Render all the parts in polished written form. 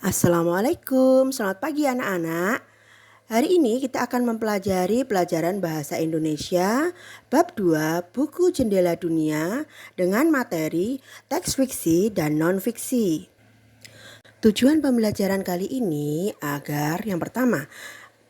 Assalamualaikum, selamat pagi anak-anak. Hari ini kita akan mempelajari pelajaran bahasa Indonesia bab 2 buku Jendela Dunia dengan materi teks fiksi dan non-fiksi. Tujuan pembelajaran kali ini agar yang pertama,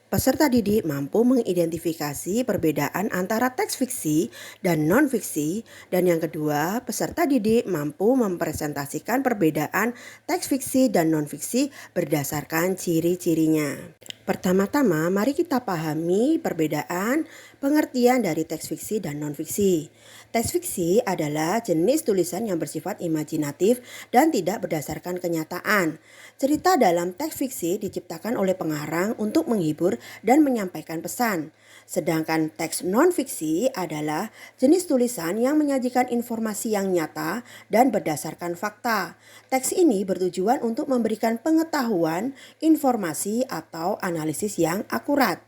peserta didik mampu mengidentifikasi perbedaan antara teks fiksi dan non-fiksi, dan yang kedua, peserta didik mampu mempresentasikan perbedaan teks fiksi dan non-fiksi berdasarkan ciri-cirinya. Pertama-tama, mari kita pahami perbedaan pengertian dari teks fiksi dan non-fiksi. Teks fiksi adalah jenis tulisan yang bersifat imajinatif dan tidak berdasarkan kenyataan. Cerita dalam teks fiksi diciptakan oleh pengarang untuk menghibur dan menyampaikan pesan. Sedangkan teks non-fiksi adalah jenis tulisan yang menyajikan informasi yang nyata dan berdasarkan fakta. Teks ini bertujuan untuk memberikan pengetahuan, informasi, atau analisis yang akurat.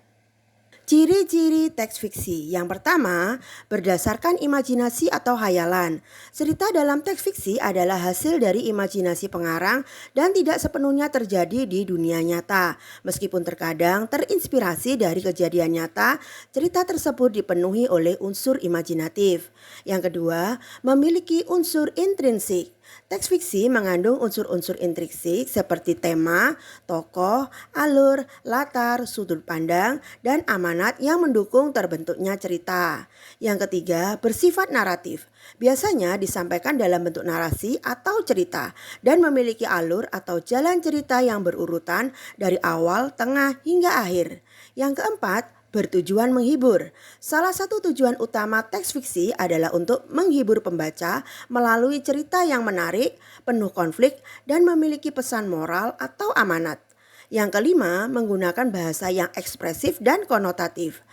Ciri-ciri teks fiksi. Yang pertama, berdasarkan imajinasi atau hayalan. Cerita dalam teks fiksi adalah hasil dari imajinasi pengarang dan tidak sepenuhnya terjadi di dunia nyata. Meskipun terkadang terinspirasi dari kejadian nyata, cerita tersebut dipenuhi oleh unsur imajinatif. Yang kedua, memiliki unsur intrinsik. Teks fiksi mengandung unsur-unsur intrinsik seperti tema, tokoh, alur, latar, sudut pandang, dan amanat yang mendukung terbentuknya cerita. Yang ketiga, bersifat naratif. Biasanya disampaikan dalam bentuk narasi atau cerita dan memiliki alur atau jalan cerita yang berurutan dari awal, tengah, hingga akhir. Yang keempat, bertujuan menghibur. Salah satu tujuan utama teks fiksi adalah untuk menghibur pembaca melalui cerita yang menarik, penuh konflik, dan memiliki pesan moral atau amanat. Yang kelima, menggunakan bahasa yang ekspresif dan konotatif.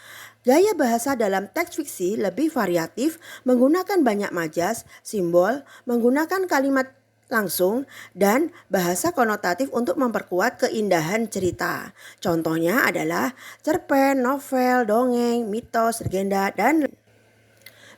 Gaya bahasa dalam teks fiksi lebih variatif, menggunakan banyak majas, simbol, menggunakan kalimat langsung, dan bahasa konotatif untuk memperkuat keindahan cerita. Contohnya adalah cerpen, novel, dongeng, mitos, legenda, dan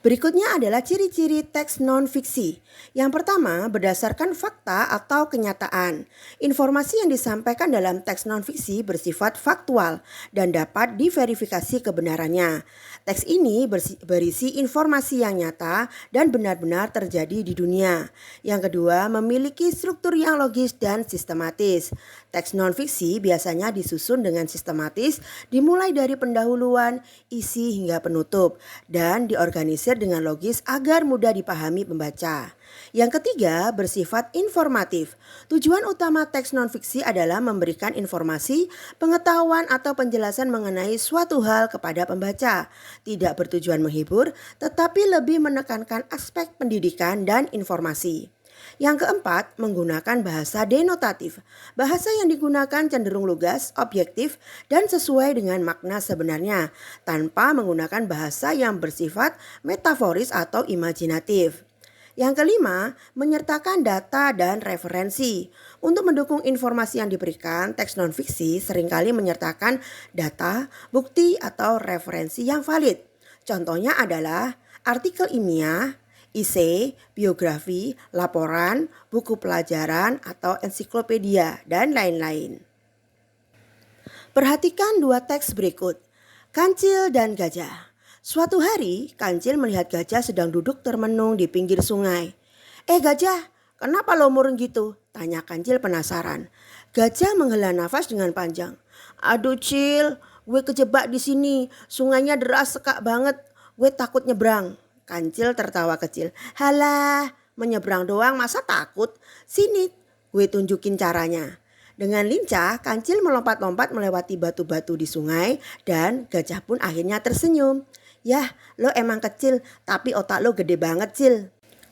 berikutnya adalah ciri-ciri teks non-fiksi. Yang pertama, berdasarkan fakta atau kenyataan. Informasi yang disampaikan dalam teks non-fiksi bersifat faktual dan dapat diverifikasi kebenarannya. Teks ini berisi informasi yang nyata dan benar-benar terjadi di dunia. Yang kedua, memiliki struktur yang logis dan sistematis. Teks non-fiksi biasanya disusun dengan sistematis, dimulai dari pendahuluan, isi hingga penutup, dan diorganisir dengan logis agar mudah dipahami pembaca. Yang ketiga, bersifat informatif. Tujuan utama teks non-fiksi adalah memberikan informasi, pengetahuan, atau penjelasan mengenai suatu hal kepada pembaca. Tidak bertujuan menghibur, tetapi lebih menekankan aspek pendidikan dan informasi. Yang keempat, menggunakan bahasa denotatif. Bahasa yang digunakan cenderung lugas, objektif, dan sesuai dengan makna sebenarnya, tanpa menggunakan bahasa yang bersifat metaforis atau imajinatif. Yang kelima, menyertakan data dan referensi. Untuk mendukung informasi yang diberikan, teks non-fiksi seringkali menyertakan data, bukti, atau referensi yang valid. Contohnya adalah artikel ilmiah, esai, biografi, laporan, buku pelajaran, atau ensiklopedia, dan lain-lain. Perhatikan dua teks berikut. Kancil dan Gajah. Suatu hari, Kancil melihat gajah sedang duduk termenung di pinggir sungai. Gajah, kenapa lo murung gitu? Tanya Kancil penasaran. Gajah menghela nafas dengan panjang. Aduh Cil, gue kejebak di sini. Sungainya deras sekak banget. Gue takut nyebrang. Kancil tertawa kecil. Halah, menyeberang doang masa takut? Sini, gue tunjukin caranya. Dengan lincah, Kancil melompat-lompat melewati batu-batu di sungai dan gajah pun akhirnya tersenyum. Yah, lo emang kecil tapi otak lo gede banget, Cil.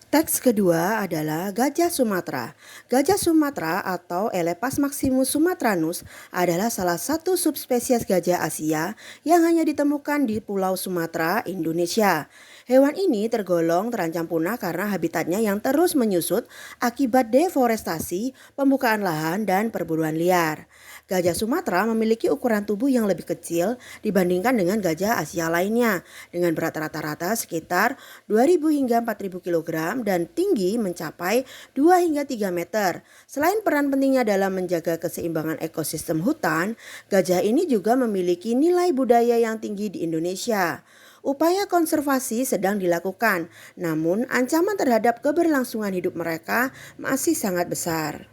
Teks kedua adalah Gajah Sumatera. Gajah Sumatera atau Elepas maximus sumatranus adalah salah satu subspesies gajah Asia yang hanya ditemukan di Pulau Sumatera, Indonesia. Hewan ini tergolong terancam punah karena habitatnya yang terus menyusut akibat deforestasi, pembukaan lahan, dan perburuan liar. Gajah Sumatera memiliki ukuran tubuh yang lebih kecil dibandingkan dengan gajah Asia lainnya, dengan berat rata-rata sekitar 2.000 hingga 4.000 kg dan tinggi mencapai 2 hingga 3 meter. Selain peran pentingnya dalam menjaga keseimbangan ekosistem hutan, gajah ini juga memiliki nilai budaya yang tinggi di Indonesia. Upaya konservasi sedang dilakukan, namun ancaman terhadap keberlangsungan hidup mereka masih sangat besar.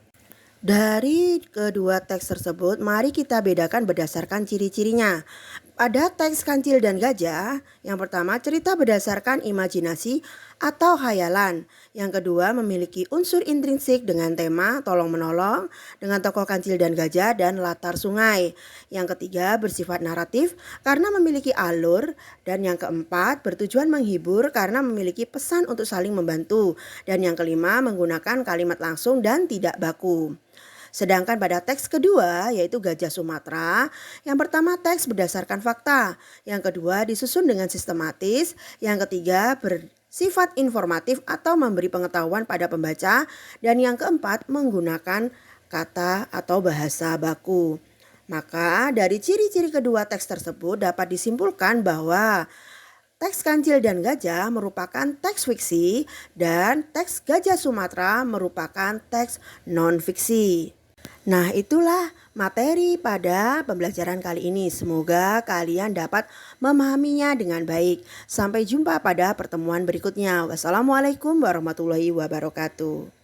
Dari kedua teks tersebut, mari kita bedakan berdasarkan ciri-cirinya. Pada teks Kancil dan Gajah, yang pertama cerita berdasarkan imajinasi atau khayalan. Yang kedua memiliki unsur intrinsik dengan tema tolong-menolong dengan tokoh Kancil dan Gajah dan latar sungai. Yang ketiga bersifat naratif karena memiliki alur. Dan yang keempat bertujuan menghibur karena memiliki pesan untuk saling membantu. Dan yang kelima menggunakan kalimat langsung dan tidak baku. Sedangkan pada teks kedua yaitu Gajah Sumatera, yang pertama teks berdasarkan fakta, yang kedua disusun dengan sistematis, yang ketiga bersifat informatif atau memberi pengetahuan pada pembaca, dan yang keempat menggunakan kata atau bahasa baku. Maka dari ciri-ciri kedua teks tersebut dapat disimpulkan bahwa teks Kancil dan Gajah merupakan teks fiksi dan teks Gajah Sumatera merupakan teks non-fiksi. Nah, itulah materi pada pembelajaran kali ini. Semoga kalian dapat memahaminya dengan baik. Sampai jumpa pada pertemuan berikutnya. Wassalamualaikum warahmatullahi wabarakatuh.